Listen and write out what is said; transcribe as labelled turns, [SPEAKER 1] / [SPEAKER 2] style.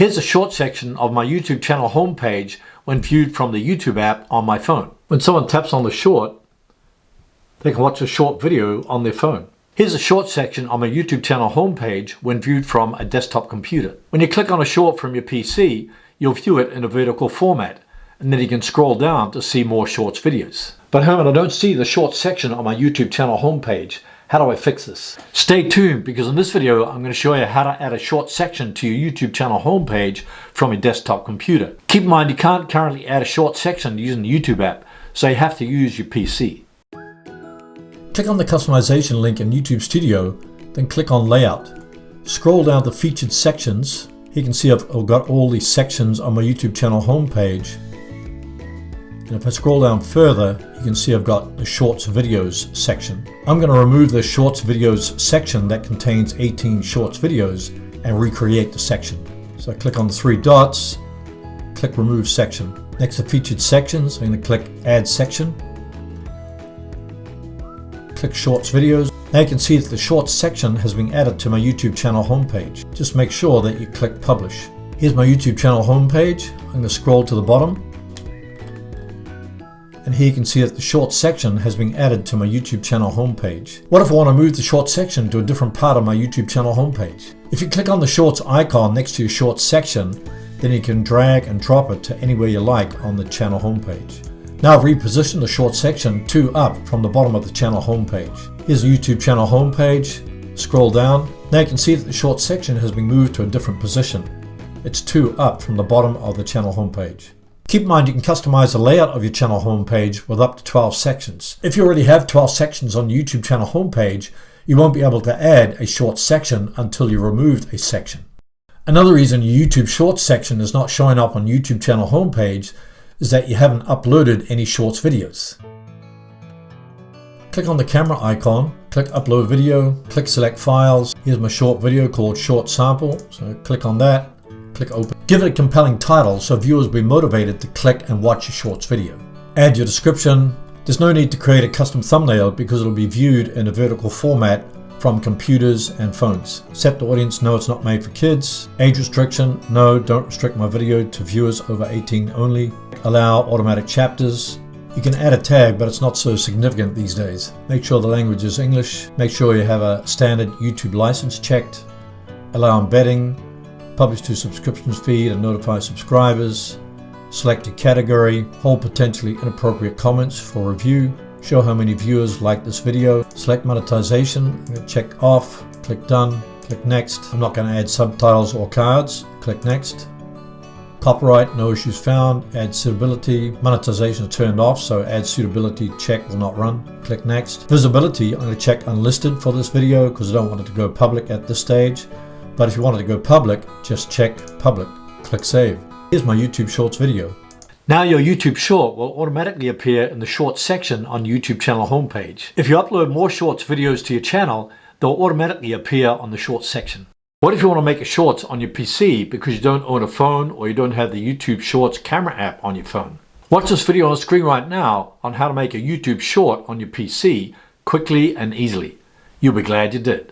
[SPEAKER 1] Here's a short section of my YouTube channel homepage when viewed from the YouTube app on my phone. When someone taps on the short, they can watch a short video on their phone. Here's a short section on my YouTube channel homepage when viewed from a desktop computer. When you click on a short from your PC, you'll view it in a vertical format, and then you can scroll down to see more shorts videos. But Herman, I don't see the short section on my YouTube channel homepage. How do I fix this? Stay tuned, because in this video I'm going to show you how to add a short section to your YouTube channel homepage from your desktop computer. Keep in mind you can't currently add a short section using the YouTube app, so you have to use your PC. Click on the customization link in YouTube Studio, then click on Layout. Scroll down to Featured Sections. You can see I've got all these sections on my YouTube channel homepage. And if I scroll down further, you can see I've got the Shorts Videos section. I'm going to remove the Shorts Videos section that contains 18 Shorts videos and recreate the section. So I click on the three dots, click Remove Section. Next to Featured Sections, I'm going to click Add Section. Click Shorts Videos. Now you can see that the Shorts section has been added to my YouTube channel homepage. Just make sure that you click Publish. Here's my YouTube channel homepage. I'm going to scroll to the bottom. And here you can see that the Shorts section has been added to my YouTube channel homepage. What if I want to move the Shorts section to a different part of my YouTube channel homepage? If you click on the Shorts icon next to your Shorts section, then you can drag and drop it to anywhere you like on the channel homepage. Now I've repositioned the Shorts section 2 up from the bottom of the channel homepage. Here's the YouTube channel homepage. Scroll down. Now you can see that the Shorts section has been moved to a different position. It's 2 up from the bottom of the channel homepage. Keep in mind you can customize the layout of your channel homepage with up to 12 sections. If you already have 12 sections on the YouTube channel homepage, you won't be able to add a Shorts section until you removed a section. Another reason your YouTube Shorts section is not showing up on YouTube channel homepage is that you haven't uploaded any Shorts videos. Click on the camera icon, click Upload Video, click Select Files. Here's my short video called Short Sample, so click on that, click Open. Give it a compelling title so viewers will be motivated to click and watch your Shorts video. Add your description. There's no need to create a custom thumbnail because it'll be viewed in a vertical format from computers and phones. Set the audience, no, it's not made for kids. Age restriction, no, don't restrict my video to viewers over 18 only. Allow automatic chapters. You can add a tag, but it's not so significant these days. Make sure the language is English. Make sure you have a standard YouTube license checked. Allow embedding. Publish to subscriptions feed and notify subscribers. Select a category. Hold potentially inappropriate comments for review. Show how many viewers like this video. Select monetization. Check off. Click Done. Click Next. I'm not going to add subtitles or cards. Click Next. Copyright, no issues found. Add suitability. Monetization is turned off, so add suitability check will not run. Click Next. Visibility, I'm going to check unlisted for this video because I don't want it to go public at this stage. But if you want it to go public, just check public. Click Save. Here's my YouTube Shorts video. Now your YouTube Short will automatically appear in the Shorts section on YouTube channel homepage. If you upload more Shorts videos to your channel, they'll automatically appear on the Shorts section. What if you want to make a Shorts on your PC because you don't own a phone or you don't have the YouTube Shorts camera app on your phone? Watch this video on the screen right now on how to make a YouTube Short on your PC quickly and easily. You'll be glad you did.